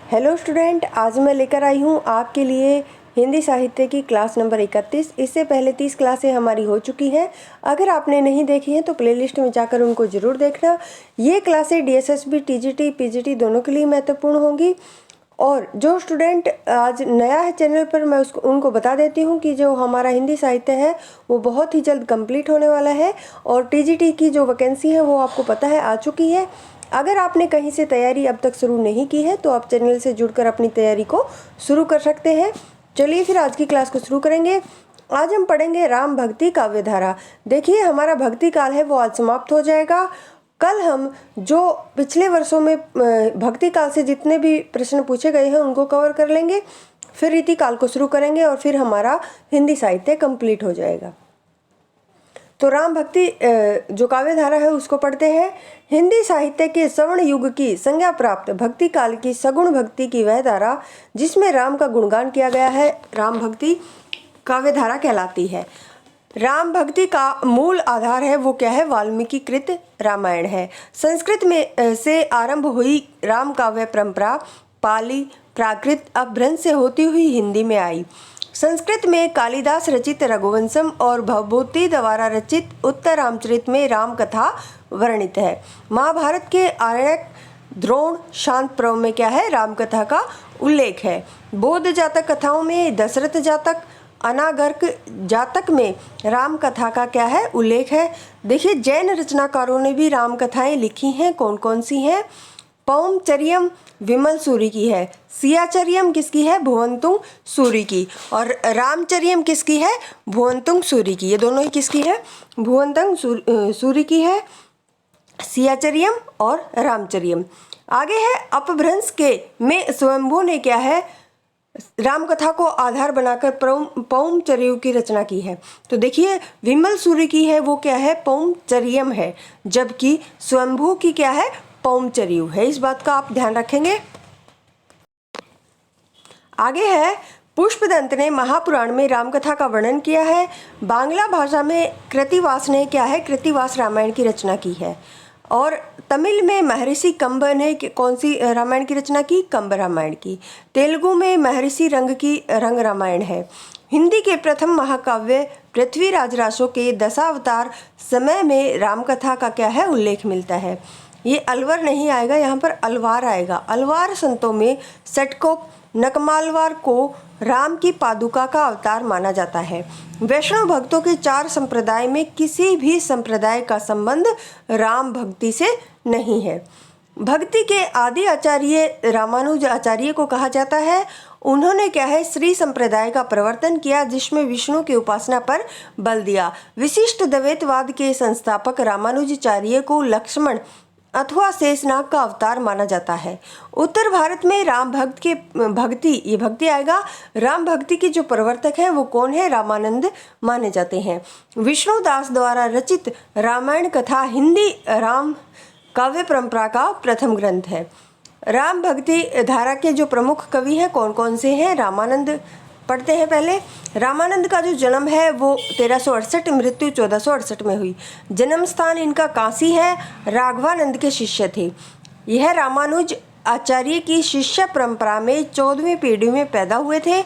Hello student, आज मैं लेकर आई हूँ आपके लिए हिंदी साहित्य की क्लास नंबर 31। इससे पहले 30 क्लासें हमारी हो चुकी हैं। अगर आपने नहीं देखी हैं तो प्लेलिस्ट में जाकर उनको ज़रूर देखना। ये क्लासें डीएसएसबी, टीजीटी, पीजीटी दोनों के लिए महत्वपूर्ण होंगी। और जो स्टूडेंट आज नया है चैनल पर, मैं उनको बता देती हूँ कि जो हमारा हिंदी साहित्य है वो बहुत ही जल्द कंप्लीट होने वाला है। और टीजीटी की जो वैकेंसी है वो आपको पता है आ चुकी है। अगर आपने कहीं से तैयारी अब तक शुरू नहीं की है तो आप चैनल से जुड़कर अपनी तैयारी को शुरू कर सकते हैं। चलिए फिर आज की क्लास को शुरू करेंगे। आज हम पढ़ेंगे राम भक्ति काव्य धारा। देखिए, हमारा भक्ति काल है वो आज समाप्त हो जाएगा। कल हम जो पिछले वर्षों में भक्ति काल से जितने भी प्रश्न पूछे गए हैं उनको कवर कर लेंगे। फिर रीति काल को शुरू करेंगे और फिर हमारा हिंदी साहित्य कंप्लीट हो जाएगा। तो राम भक्ति जो काव्य धारा है उसको पढ़ते हैं। हिंदी साहित्य के स्वर्ण युग की संज्ञा प्राप्त भक्ति काल की सगुण भक्ति की वह धारा जिसमें राम का गुणगान किया गया है, राम भक्ति काव्य धारा कहलाती है। राम भक्ति का मूल आधार है वो क्या है? वाल्मीकि कृत रामायण है। संस्कृत में से आरंभ हुई राम काव्य परंपरा पाली प्राकृत अपभ्रंश से होती हुई हिंदी में आई। संस्कृत में कालिदास रचित रघुवंशम और भवभूति द्वारा रचित उत्तर रामचरित में राम कथा वर्णित है। महाभारत के आरण्यक, द्रोण, शांत पर्व में क्या है? राम कथा का उल्लेख है। बौद्ध जातक कथाओं में दशरथ जातक, अनागर्क जातक में राम कथा का क्या है? उल्लेख है। देखिए, जैन रचनाकारों ने भी राम कथाएं लिखी हैं। कौन कौन सी हैं? पौमचर्यम विमल सूरी की है। सियाचर्यम किसकी है? भुवनतुंग सूरी की। और रामचर्यम किसकी है? भुवनतुंग सूरी की। ये दोनों ही किसकी है? भुवनतुंग सूरी की है, सियाचर्यम और रामचर्यम। आगे है अपभ्रंश के में स्वयंभू ने क्या है? राम कथा को आधार बनाकर पौमचर्यु की रचना की है। तो देखिए, विमल सूरी की है वो क्या है? पौमचर्यम है, जबकि स्वयंभू की क्या है? पौमचर्यु है। इस बात का आप ध्यान रखेंगे। आगे है पुष्पदंत ने महापुराण में रामकथा का वर्णन किया है। बांग्ला भाषा में कृतिवास ने क्या है? कृतिवास रामायण की रचना की है। और तमिल में महर्षि कंब ने कौन सी रामायण की रचना की? कंब रामायण की। तेलुगु में महर्षि रंग की रंग रामायण है। हिंदी के प्रथम महाकाव्य पृथ्वीराज रासो के दशावतार समय में रामकथा का क्या है? उल्लेख मिलता है। ये अलवर नहीं आएगा, यहाँ पर अलवार आएगा। अलवार संतों में सटकोप नकमालवार को राम की पादुका का अवतार माना जाता है। वैष्णव भक्तों के 4 संप्रदाय में किसी भी संप्रदाय का संबंध राम भक्ति से नहीं है। भक्ति के आदि आचार्य रामानुज आचार्य को कहा जाता है। उन्होंने क्या है? श्री संप्रदाय का प्रवर्तन किया जिसमें विष्णु की उपासना पर बल दिया। विशिष्ट द्वैतवाद के संस्थापक रामानुजाचार्य को लक्ष्मण अथवा शेषनाग का अवतार माना जाता है। उत्तर भारत में राम भक्त के ये भक्ति आएगा। राम भक्ति के जो प्रवर्तक है वो कौन है? रामानंद माने जाते हैं। विष्णुदास द्वारा रचित रामायण कथा हिंदी राम काव्य परंपरा का प्रथम ग्रंथ है। राम भक्ति धारा के जो प्रमुख कवि हैं कौन कौन से हैं? रामानंद पढ़ते हैं पहले। रामानंद का जो जन्म है वो 1368, मृत्यु 1468 में हुई। जन्म स्थान इनका काशी है। राघवानंद के शिष्य थे। यह रामानुज आचार्य की शिष्य परंपरा में 14वीं पीढ़ी में पैदा हुए थे।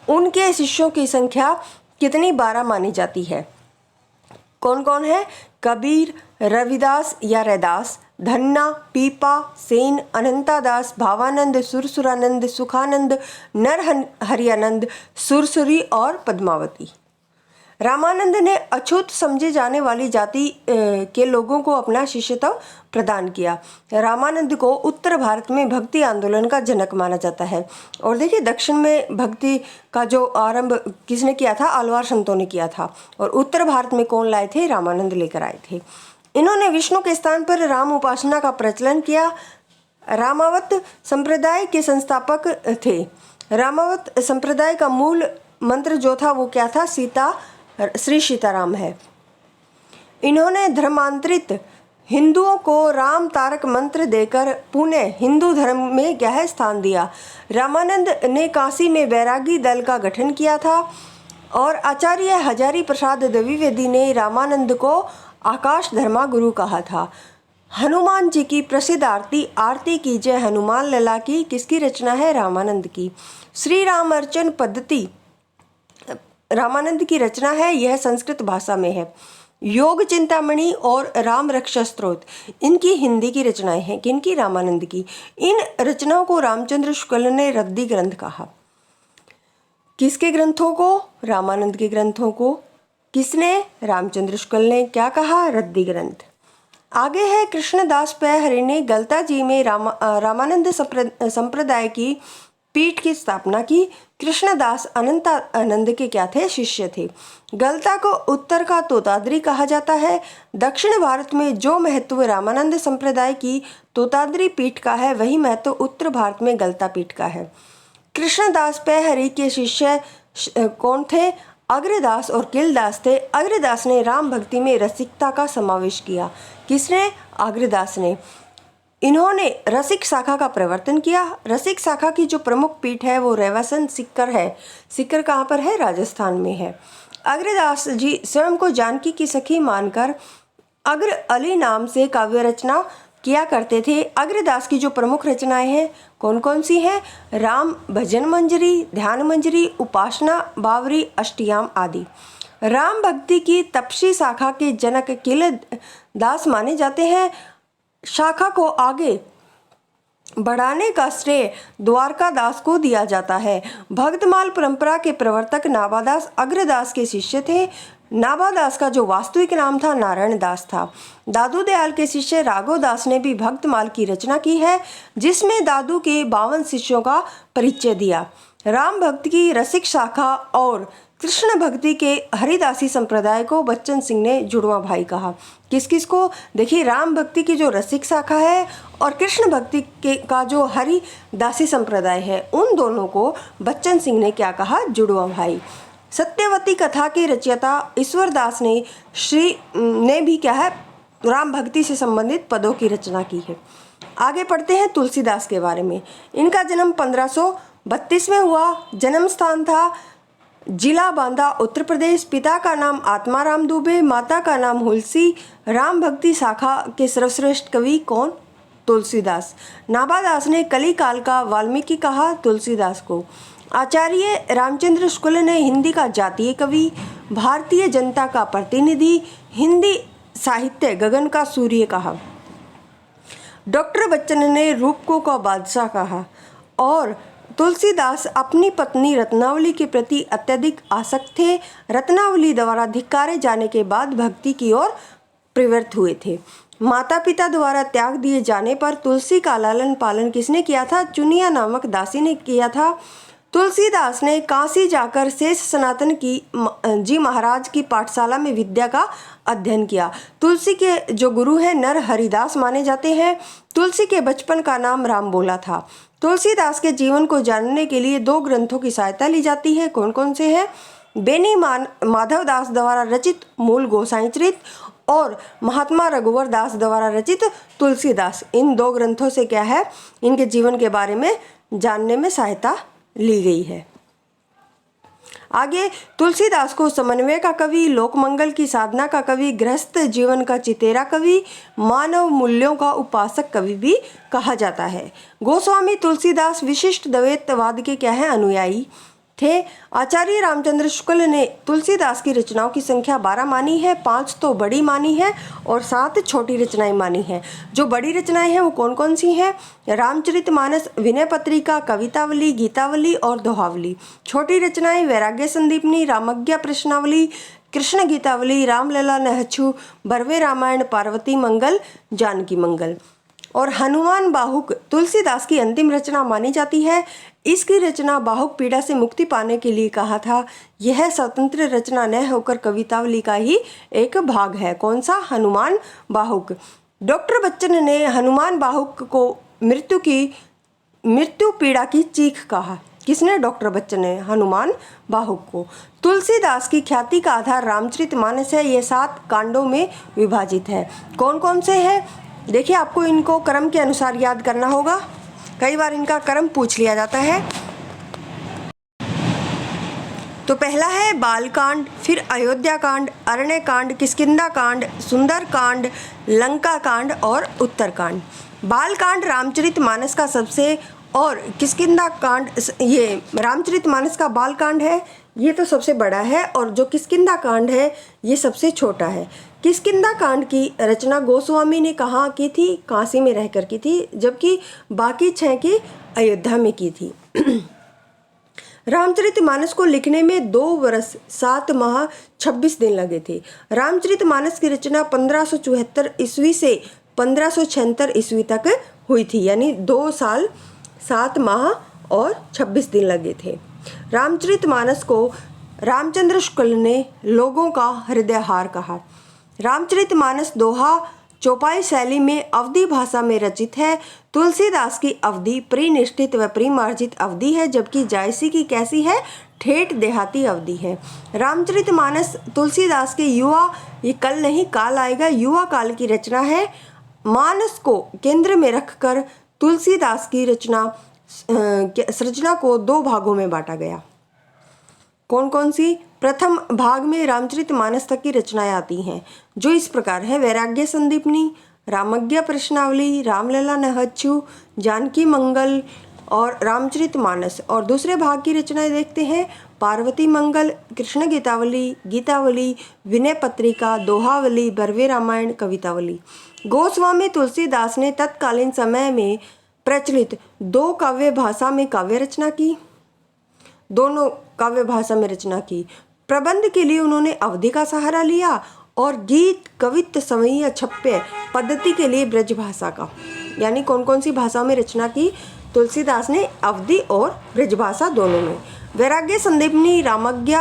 उनके शिष्यों की संख्या कितनी? 12 मानी जाती है। कौन कौन है? कबीर, रविदास या रैदास, धन्ना, पीपा, सेन, अनंतादास, भावानंद, सुरसुरानंद, सुखानंद, नरहरियानंद, सुरसुरी और पद्मावती। रामानंद ने अछूत समझे जाने वाली जाति के लोगों को अपना शिष्यत्व प्रदान किया। रामानंद को उत्तर भारत में भक्ति आंदोलन का जनक माना जाता है। और देखिए, दक्षिण में भक्ति का जो आरंभ किसने किया था? अलवार संतों ने किया था। और उत्तर भारत में कौन लाए थे? रामानंद लेकर आए थे। इन्होंने विष्णु के स्थान पर राम उपासना का प्रचलन किया। रामावत संप्रदाय के संस्थापक थे। रामावत संप्रदाय का मूल मंत्र जो था वो क्या था? श्री सीताराम है। इन्होंने धर्मांतरित हिंदुओं को राम तारक मंत्र देकर पुनः हिंदू धर्म में क्या है? स्थान दिया। रामानंद ने काशी में बैरागी दल का गठन किया था। और आचार्य हजारी प्रसाद द्विवेदी ने रामानंद को आकाश धर्मा गुरु कहा था। हनुमान जी की प्रसिद्ध आरती आरती कीजिए हनुमान लला की किसकी रचना है? रामानंद की। श्री राम अर्चन पद्धति रामानंद की रचना है, यह संस्कृत भाषा में है। योग चिंतामणि और राम रक्षा स्तोत्र इनकी हिंदी की रचनाएं हैं। किनकी? रामानंद की। इन रचनाओं को रामचंद्र शुक्ल ने रद्दी ग्रंथ कहा। किसके ग्रंथों को? रामानंद के ग्रंथों को। किसने? रामचंद्र शुक्ल ने। क्या कहा? रद्दी ग्रंथ। आगे है कृष्णदास पै हरि ने गलता जी में रामानंद संप्रदाय की पीठ की स्थापना की। कृष्णदास अनंतानंद के क्या थे? शिष्य थे। गलता को उत्तर का तोताद्री कहा जाता है। दक्षिण भारत में जो महत्व रामानंद संप्रदाय की तोताद्री पीठ का है, वही महत्व उत्तर भारत में गलता पीठ का है। कृष्णदास पै हरि के शिष्य कौन थे? अग्रदास और किलदास थे। अग्रदास ने राम भक्ति में रसिकता का समावेश किया। किसने? अग्रदास ने। इन्होंने रसिक शाखा का प्रवर्तन किया। रसिक शाखा की जो प्रमुख पीठ है वो रेवासन सीकर है। सीकर कहाँ पर है? राजस्थान में है। अग्रदास जी स्वयं को जानकी की सखी मानकर अग्र अली नाम से काव्य रचना किया करते थे। अग्रदास की जो प्रमुख रचनाएं हैं कौन कौन सी हैं? राम भजन मंजरी, ध्यान मंजरी, उपासना बावरी, अष्टयाम आदि। राम भक्ति की तपसी शाखा के जनक किल दास माने जाते हैं। शाखा को आगे बढ़ाने का श्रेय द्वारका दास को दिया जाता है। भक्तमाल परंपरा के प्रवर्तक नाभादास अग्रदास के शिष्य थे। नाभादास का जो वास्तविक नाम था नारायण दास था। दादू दयाल के शिष्य राघव दास ने भी भक्तमाल की रचना की है, जिसमें दादू के 52 शिष्यों का परिचय दिया। राम भक्त की रसिक शाखा और कृष्ण भक्ति के हरिदासी संप्रदाय को बच्चन सिंह ने जुड़वा भाई कहा। किस किस को? देखिए, राम भक्ति की जो रसिक शाखा है और कृष्ण भक्ति के का जो हरिदासी संप्रदाय है, उन दोनों को बच्चन सिंह ने क्या कहा? जुड़वा भाई। सत्यवती कथा के रचयिता ईश्वरदास ने भी क्या है? राम भक्ति से संबंधित पदों की रचना की है। आगे पढ़ते हैं तुलसीदास के बारे में। इनका जन्म 1532 में हुआ। जन्म स्थान था जिला बांदा, उत्तर प्रदेश। पिता का नाम आत्माराम दुबे, माता का नाम हुलसी। राम भक्ति शाखा के सर्वश्रेष्ठ कवि कौन? तुलसीदास। नाभादास ने कली काल का वाल्मीकि कहा तुलसीदास को। आचार्य रामचंद्र शुक्ल ने हिंदी का जातीय कवि, भारतीय जनता का प्रतिनिधि, हिंदी साहित्य गगन का सूर्य कहा। डॉक्टर बच्चन ने रूपकों का बादशाह कहा। और तुलसीदास अपनी पत्नी रत्नावली के प्रति अत्यधिक आसक्त थे। रत्नावली द्वारा धिक्कारे जाने के बाद भक्ति की ओर प्रवृत्त हुए थे। माता पिता द्वारा त्याग दिए जाने पर तुलसी का लालन पालन किसने किया था? चुनिया नामक दासी ने किया था। तुलसीदास ने काशी जाकर शेष सनातन की जी महाराज की पाठशाला में विद्या का अध्ययन किया। तुलसी के जो गुरु हैं नर हरिदास माने जाते हैं। तुलसी के बचपन का नाम राम बोला था। तुलसीदास के जीवन को जानने के लिए 2 ग्रंथों की सहायता ली जाती है। कौन कौन से हैं? बेनी माधवदास द्वारा रचित मूल गोसाई चरित और महात्मा रघुवर दास द्वारा रचित तुलसीदास। इन 2 ग्रंथों से क्या है? इनके जीवन के बारे में जानने में सहायता ली गई है। आगे तुलसीदास को समन्वय का कवि, लोकमंगल की साधना का कवि, गृहस्थ जीवन का चितेरा कवि, मानव मूल्यों का उपासक कवि भी कहा जाता है। गोस्वामी तुलसीदास विशिष्ट द्वैतवाद के क्या है? अनुयायी थे। आचार्य रामचंद्र शुक्ल ने तुलसीदास की रचनाओं की संख्या 12 मानी है। 5 तो बड़ी मानी है और 7 छोटी रचनाएं मानी हैं। जो बड़ी रचनाएं हैं वो कौन कौन सी हैं? रामचरितमानस, विनय पत्रिका, कवितावली, गीतावली और दोहावली। छोटी रचनाएं वैराग्य संदीपनी, रामज्ञा प्रश्नावली, कृष्ण गीतावली, रामलला नहछु, बरवे रामायण, पार्वती मंगल, जानकी मंगल। और हनुमान बाहुक तुलसीदास की अंतिम रचना मानी जाती है। इसकी रचना बाहुक पीड़ा से मुक्ति पाने के लिए कहा था। यह स्वतंत्र रचना न होकर कवितावली का ही एक भाग है। कौन सा? हनुमान बाहुक। डॉक्टर बच्चन ने हनुमान बाहुक को मृत्यु पीड़ा की चीख कहा। किसने? डॉक्टर बच्चन ने हनुमान बाहुक को। तुलसीदास की ख्याति का आधार रामचरितमानस है। ये 7 कांडों में विभाजित है। कौन कौन से हैं? देखिए, आपको इनको क्रम के अनुसार याद करना होगा। कई बार इनका क्रम पूछ लिया जाता है। तो पहला है बालकांड, फिर अयोध्या कांड, अरण्य कांड, किष्किंधा कांड, सुंदर कांड, लंका कांड और उत्तरकांड। बालकांड रामचरितमानस का सबसे, और किष्किंधा कांड, ये रामचरितमानस का बालकांड है ये तो सबसे बड़ा है, और जो किष्किंधा कांड है ये सबसे छोटा है। किष्किंधा कांड की रचना गोस्वामी ने कहाँ की थी? काशी में रहकर की थी, जबकि बाकी 6 की अयोध्या में की थी। रामचरितमानस को लिखने में 2 वर्ष 7 माह 26 दिन लगे थे। रामचरितमानस की रचना 1574 ईस्वी से 1576 ईस्वी तक हुई थी, यानी 2 साल 7 माह और 26 दिन लगे थे। रामचरितमानस को रामचंद्र शुक्ल ने लोगों का हृदयहार कहा। रामचरितमानस दोहा चौपाई शैली में अवधी भाषा में रचित है। तुलसीदास की अवधी परिनिष्ठित व परिमार्जित अवधि है, जबकि जायसी की कैसी है? ठेठ देहाती अवधि है। रामचरितमानस तुलसीदास के युवा, ये कल नहीं काल आएगा, युवा काल की रचना है। मानस को केंद्र में रखकर तुलसीदास की सृजना को 2 भागों में बांटा गया। कौन कौन सी? प्रथम भाग में रामचरितमानस तक की रचनाएं आती हैं, जो इस प्रकार है: वैराग्य संदीपनी, रामज्ञ प्रश्नावली, रामलला नहच्छु, जानकी मंगल और रामचरितमानस। और दूसरे भाग की रचनाएं देखते हैं: पार्वती मंगल, कृष्ण गीतावली, गीतावली, विनय पत्रिका, दोहावली, बरवे रामायण, कवितावली। गोस्वामी तुलसीदास ने तत्कालीन समय में प्रचलित 2 काव्य भाषा में काव्य रचना की, दोनों काव्य भाषा में रचना की। प्रबंध के लिए उन्होंने अवधी का सहारा लिया, और गीत, कवित्त, समयीय, छप्य पद्धति के लिए ब्रज भाषा का। यानी कौन कौन सी भाषाओं में रचना की? तुलसीदास ने अवधी और ब्रज भाषा दोनों में। वैराग्य संदीपनी, रामज्ञ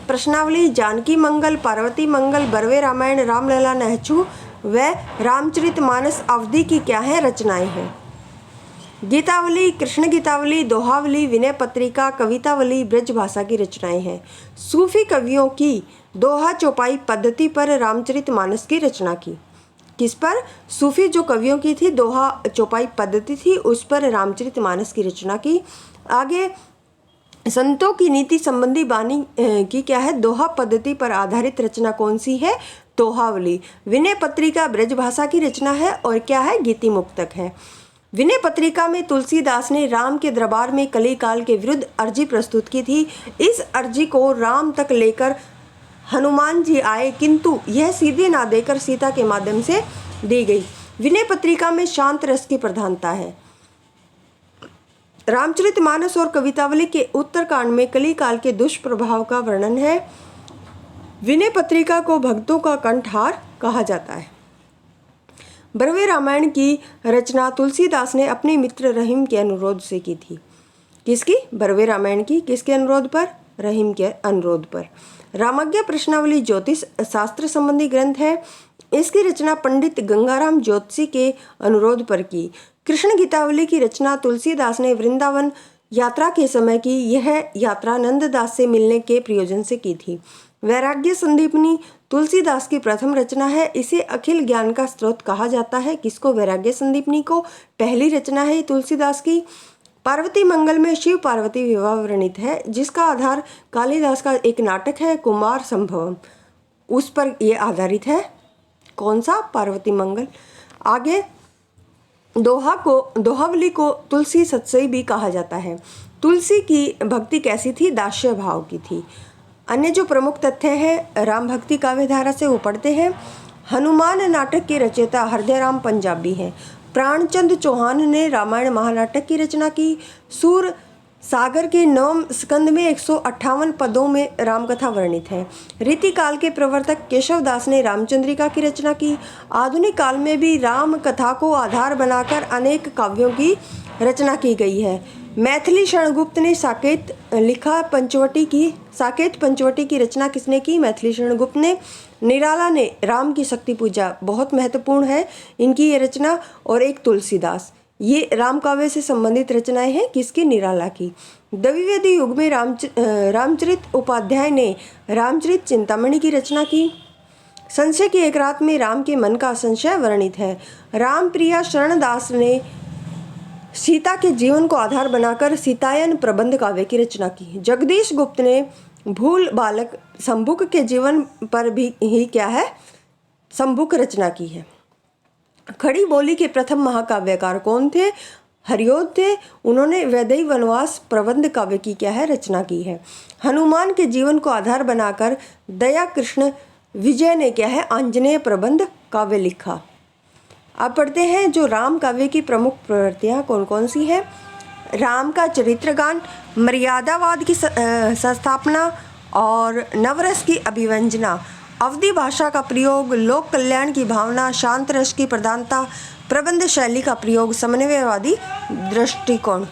प्रश्नावली, जानकी मंगल, पार्वती मंगल, बरवे रामायण, रामलला नहच्छु व रामचरितमानस अवधी की क्या है? रचनाएं हैं। गीतावली, कृष्ण गीतावली, दोहावली, विनय पत्रिका, कवितावली ब्रज भाषा की रचनाएं हैं। सूफी कवियों की दोहा चौपाई पद्धति पर रामचरितमानस की रचना की। किस पर? सूफी जो कवियों की थी दोहा चौपाई पद्धति थी, उस पर रामचरितमानस की रचना की। आगे संतों की नीति संबंधी वाणी की क्या है? दोहा पद्धति पर आधारित रचना कौन सी है? दोहावली। विनय पत्रिका ब्रज भाषा की रचना है, और क्या है? गीति मुक्तक है। विनय पत्रिका में तुलसीदास ने राम के दरबार में कली काल के विरुद्ध अर्जी प्रस्तुत की थी। इस अर्जी को राम तक लेकर हनुमान जी आए, किंतु यह सीधे ना देकर सीता के माध्यम से दी गई। विनय पत्रिका में शांत रस की प्रधानता है। रामचरितमानस और कवितावली के उत्तरकांड में कली काल के दुष्प्रभाव का वर्णन है। विनय पत्रिका को भक्तों का कंठहार कहा जाता है। बरवे रामायण की रचना तुलसीदास ने अपने मित्र रहीम के अनुरोध से की थी। किसकी? बरवे रामायण की। किसके अनुरोध पर? रहीम के अनुरोध पर। रामज्ञ प्रश्नावली ज्योतिष शास्त्र संबंधी ग्रंथ है। इसकी रचना पंडित गंगाराम ज्योतिषी के अनुरोध पर की। कृष्ण गीतावली की रचना तुलसीदास ने वृंदावन यात्रा के समय की। यह यात्रा नंददास से मिलने के प्रयोजन से की थी। वैराग्य संदीपनी तुलसीदास की प्रथम रचना है। इसे अखिल ज्ञान का स्रोत कहा जाता है। किसको? वैराग्य संदीपनी को। पहली रचना है तुलसीदास की। पार्वती मंगल में शिव पार्वती विवाह वर्णित है, जिसका आधार कालिदास का एक नाटक है कुमार संभवम, उस पर यह आधारित है। कौन सा? पार्वती मंगल। आगे दोहावली को तुलसी सत्सई भी कहा जाता है। तुलसी की भक्ति कैसी थी? दास्य भाव की थी। अन्य जो प्रमुख तथ्य है राम भक्ति काव्य धारा से वो पढ़ते हैं। हनुमान नाटक के रचयिता हृदयराम पंजाबी हैं। प्राणचंद चौहान ने रामायण महानाटक की रचना की। सूर सागर के 9वें स्कंद में 158 पदों में रामकथा वर्णित है। रीतिकाल के प्रवर्तक केशवदास ने रामचंद्रिका की रचना की। आधुनिक काल में भी राम कथा को आधार बनाकर अनेक काव्यों की रचना की गई है। मैथिली शरणगुप्त ने साकेत लिखा। साकेत पंचवटी की रचना किसने की? मैथिली शरणगुप्त ने। निराला ने राम की शक्ति पूजा, बहुत महत्वपूर्ण है इनकी ये रचना। और एक तुलसीदास, ये राम काव्य से संबंधित रचनाएं हैं। किसकी? निराला की। द्विवेदी युग में रामचरित उपाध्याय ने रामचरित चिंतामणि की रचना की। संशय की एक रात में राम के मन का संशय वर्णित है। रामप्रिया शरणदास ने सीता के जीवन को आधार बनाकर सीतायन प्रबंध काव्य की रचना की। जगदीश गुप्त ने भूल बालक शंभुक के जीवन पर भी ही क्या है, शंभुक रचना की है। खड़ी बोली के प्रथम महाकाव्यकार कौन थे, हरिऔध थे। उन्होंने वैदेही वनवास प्रबंध काव्य की क्या है, रचना की है। हनुमान के जीवन को आधार बनाकर दया कृष्ण विजय ने क्या है, आंजनेय प्रबंध काव्य लिखा। अब पढ़ते हैं जो राम काव्य की प्रमुख प्रवृत्तियाँ कौन कौन सी हैं। राम का चरित्रगान, मर्यादावाद की संस्थापना और नवरस की अभिव्यंजना, अवधी भाषा का प्रयोग, लोक कल्याण की भावना, शांत रस की प्रधानता, प्रबंध शैली का प्रयोग, समन्वयवादी दृष्टिकोण।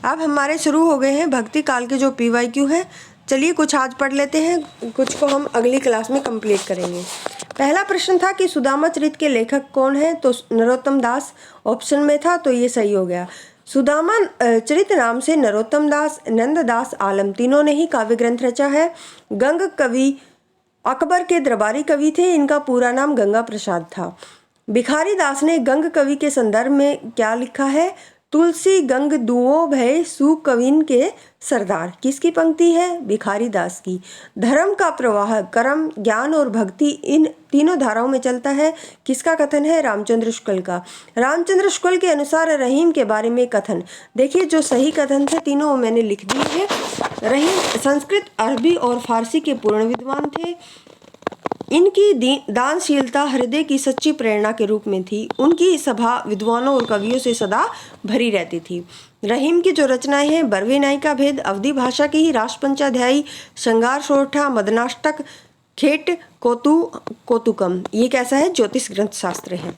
अब हमारे शुरू हो गए हैं भक्ति काल के जो PYQ हैं। चलिए कुछ आज पढ़ लेते हैं, कुछ को हम अगली क्लास में कंप्लीट करेंगे। पहला प्रश्न था कि सुदामा चरित के लेखक कौन है, तो नरोत्तम दास ऑप्शन में था, तो ये सही हो गया। सुदामा चरित नाम से नरोत्तम दास, नंद दास आलम तीनों ने ही काव्य ग्रंथ रचा है। गंग कवि अकबर के दरबारी कवि थे, इनका पूरा नाम गंगा प्रसाद था। भिखारी दास ने गंग कवि के संदर्भ में क्या लिखा है, तुलसी गंग दुओ भय सु कविन के सरदार, किसकी पंक्ति है, भिखारी दास की। धर्म का प्रवाह कर्म, ज्ञान और भक्ति इन तीनों धाराओं में चलता है, किसका कथन है, रामचंद्र शुक्ल का। रामचंद्र शुक्ल के अनुसार रहीम के बारे में कथन, देखिए जो सही कथन थे तीनों मैंने लिख दिए हैं। रहीम संस्कृत, अरबी और फारसी के पूर्ण विद्वान थे। इनकी दानशीलता हृदय की सच्ची प्रेरणा के रूप में थी। उनकी सभा विद्वानों और कवियों से सदा भरी रहती थी। रहीम की जो रचनाएं हैं, बरवे नायिका भेद, अवधी भाषा की ही राष्ट्रपंचाध्यायी, श्रृंगार सोरठा, मदनाष्टक, खेट कौतुकम, ये कैसा है, ज्योतिष ग्रंथ शास्त्र है।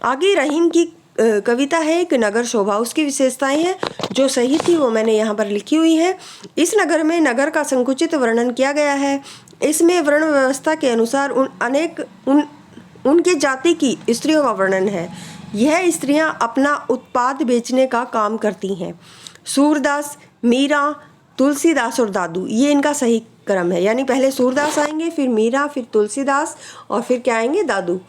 आगे रहीम की कविता है एक नगर शोभा, उसकी विशेषताएं हैं जो सही थी वो मैंने यहाँ पर लिखी हुई है। इस नगर में नगर का संकुचित वर्णन किया गया है। इसमें वर्ण व्यवस्था के अनुसार उनके जाति की स्त्रियों का वर्णन है। यह स्त्रियां अपना उत्पाद बेचने का काम करती हैं। सूरदास, मीरा, तुलसीदास और दादू, ये इनका सही क्रम है, यानी पहले सूरदास आएंगे, फिर मीरा, फिर तुलसीदास और फिर क्या आएंगे, दादू।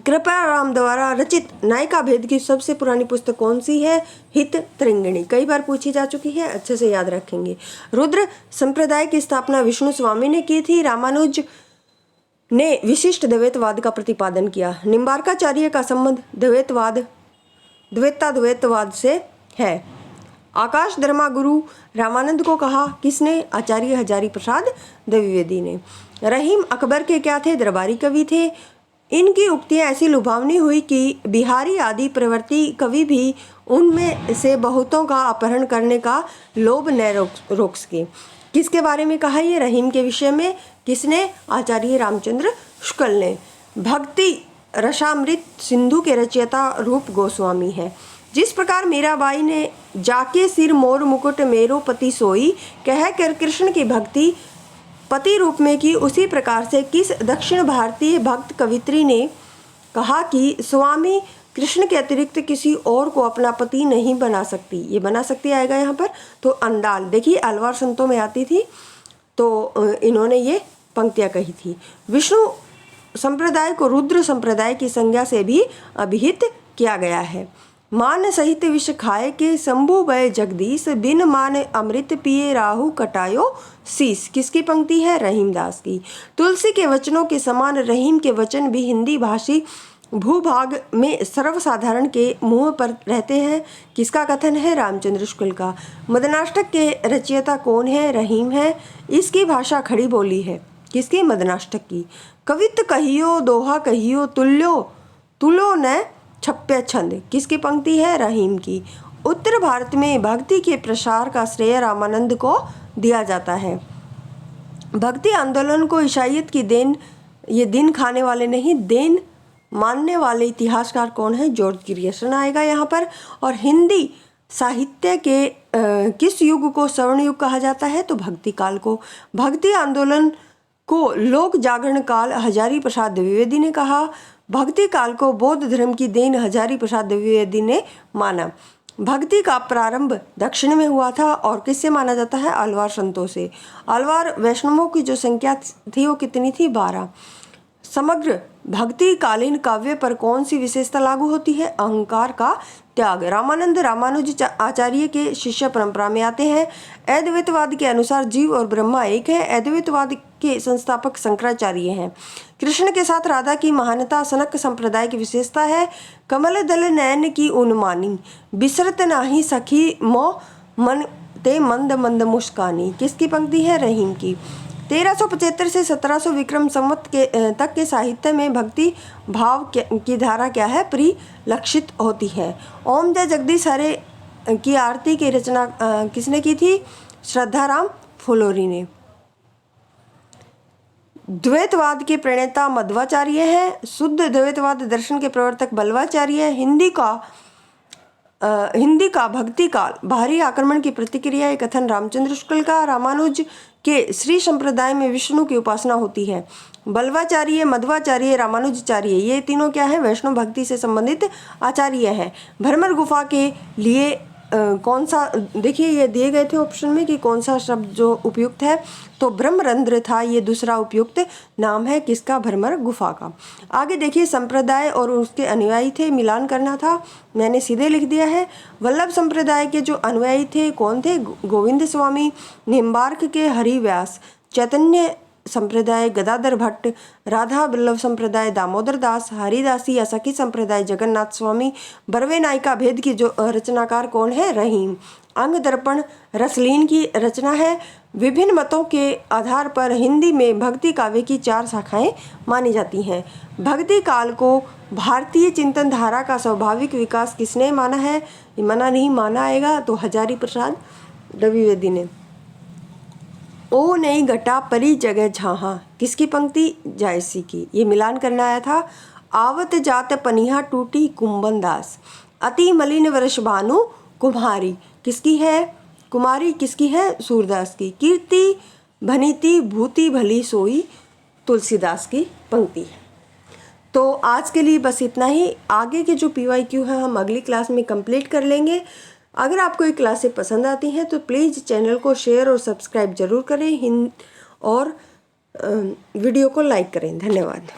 कृपा राम द्वारा रचित नायिका भेद की सबसे पुरानी पुस्तक कौन सी है, हित त्रिंगिणी, कई बार पूछी जा चुकी है, अच्छे से याद रखेंगे। रुद्र संप्रदाय की स्थापना विष्णु स्वामी ने की थी। रामानुज ने विशिष्ट द्वैतवाद का प्रतिपादन किया। निम्बार्काचार्य का संबंध द्वैतवाद से है। आकाश धर्मा गुरु रामानंद को कहा किसने, आचार्य हजारी प्रसाद द्विवेदी ने। रहीम अकबर के क्या थे, दरबारी कवि थे। इनकी उक्तियां ऐसी लुभावनी हुई कि बिहारी आदि प्रवृत्ति कवि भी उनमें से बहुतों का अपहरण करने का लोभ न रोक सके। किसके बारे में कहा ये, रहीम के विषय में, किसने, आचार्य रामचंद्र शुक्ल ने। भक्ति रसामृत सिंधु के रचयिता रूप गोस्वामी है। जिस प्रकार मीराबाई ने जाके सिर मोर मुकुट मेरो पति सोई कह कर कृष्ण की भक्ति पति रूप में की, उसी प्रकार से किस दक्षिण भारतीय भक्त कवित्री ने कहा कि स्वामी कृष्ण के अतिरिक्त किसी और को अपना पति नहीं बना सकती। ये बना सकती आएगा यहाँ पर, तो अंदाल, देखिए अलवार संतों में आती थी, तो इन्होंने ये पंक्तियाँ कही थी। विष्णु संप्रदाय को रुद्र संप्रदाय की संज्ञा से भी अभिहित किया गया है। मान सहित विष खाए के शंभु भय जगदीश, बिन मान अमृत पिए राहु कटायो शीस, किसकी पंक्ति है, रहीमदास की। तुलसी के वचनों के समान रहीम के वचन भी हिंदी भाषी भूभाग में सर्वसाधारण के मुंह पर रहते हैं, किसका कथन है, रामचंद्र शुक्ल का। मदनाष्टक के रचयिता कौन है, रहीम है। इसकी भाषा खड़ी बोली है, किसकी, मदनाष्टक की। कवित्त कहियो दोहा कहियो तुलो न छप्य छंद, किसकी पंक्ति है, रहीम की। उत्तर भारत में भक्ति के प्रसार का श्रेय रामानंद को दिया जाता है। भक्ति आंदोलन को ईसाइयत की देन, ये दिन खाने वाले नहीं, देन मानने वाले इतिहासकार कौन है, जॉर्ज ग्रियर्सन आएगा यहाँ पर। और हिंदी साहित्य के किस युग को स्वर्ण युग कहा जाता है, तो भक्ति काल को। भक्ति आंदोलन को लोक जागरण काल हजारी प्रसाद द्विवेदी ने कहा। भक्ति काल को बौद्ध धर्म की देन हजारी प्रसाद द्विवेदी ने माना। भक्ति का प्रारंभ दक्षिण में हुआ था और किससे माना जाता है, अलवार संतों से। अलवार वैष्णवों की जो संख्या थी वो कितनी थी, 12। समग्र भक्ति कालीन काव्य पर कौन सी विशेषता लागू होती है? अहंकार का त्याग। रामानंद रामानुज आचार्य के शिष्य परंपरा में आते हैं। अद्वैतवाद के अनुसार जीव और ब्रह्मा एक है। अद्वैतवाद के संस्थापक शंकराचार्य हैं। कृष्ण के साथ राधा की महानता सनक संप्रदाय की विशेषता है। कमल दल नयन की उन्मानी, बिसरत नाही सखी मो मन ते मंद मंद मुस्कानी, किसकी पंक्ति है? रहीम की। 1375 से 1700 विक्रम संवत के तक के साहित्य में भक्ति भाव की धारा क्या है? परिलक्षित होती है। ओम जय जगदीश हरे की आरती की रचना किसने की थी? श्रद्धाराम फुलोरी ने। द्वैतवाद के प्रणेता मध्वाचार्य हैं। शुद्ध द्वैतवाद दर्शन के प्रवर्तक बल्लवाचार्य है। हिंदी का भक्ति काल बाहरी आक्रमण की प्रतिक्रिया एक कथन रामचंद्र शुक्ल का। रामानुज के श्री संप्रदाय में विष्णु की उपासना होती है। बल्लवाचार्य, मध्वाचार्य, रामानुजाचार्य ये तीनों क्या है? वैष्णव भक्ति से संबंधित आचार्य हैं। भ्रमर गुफा के लिए कौन सा, देखिए ये दिए गए थे ऑप्शन में कि कौन सा शब्द जो उपयुक्त है, तो ब्रह्मरंध्र था ये दूसरा उपयुक्त नाम है किसका? भ्रमर गुफा का। आगे देखिए संप्रदाय और उसके अनुयायी थे, मिलान करना था, मैंने सीधे लिख दिया है। वल्लभ संप्रदाय के जो अनुयायी थे कौन थे? गोविंद स्वामी, निम्बार्क के हरिव्यास, चैतन्य संप्रदाय गदाधर भट्ट, राधा वल्लभ संप्रदाय दामोदर दास, हरिदासी या सखी संप्रदाय जगन्नाथ स्वामी, बरवे नायिका भेद की जो रचनाकार कौन है? रहीम। अंग दर्पण रसलीन की रचना है। विभिन्न मतों के आधार पर हिंदी में भक्ति काव्य की 4 शाखाएं मानी जाती हैं। भक्ति काल को भारतीय चिंतन धारा का स्वाभाविक विकास किसने माना है? मना नहीं माना आएगा तो हजारी प्रसाद द्विवेदी ने। ओ नई घटा परी जगह झाहा, किसकी पंक्ति? जायसी की। ये मिलान करना आया था। आवत जात पनिहा टूटी कुंभन दास, अति मलिन वर्ष भानु कुम्हारी, किसकी है? कुमारी किसकी है? सूरदास की। कीर्ति भनीति भूति भली सोई, तुलसीदास की पंक्ति है। तो आज के लिए बस इतना ही। आगे के जो PYQ है हम अगली क्लास में कंप्लीट कर लेंगे। अगर आपको ये क्लासें पसंद आती हैं तो प्लीज़ चैनल को शेयर और सब्सक्राइब जरूर करें और वीडियो को लाइक करें। धन्यवाद।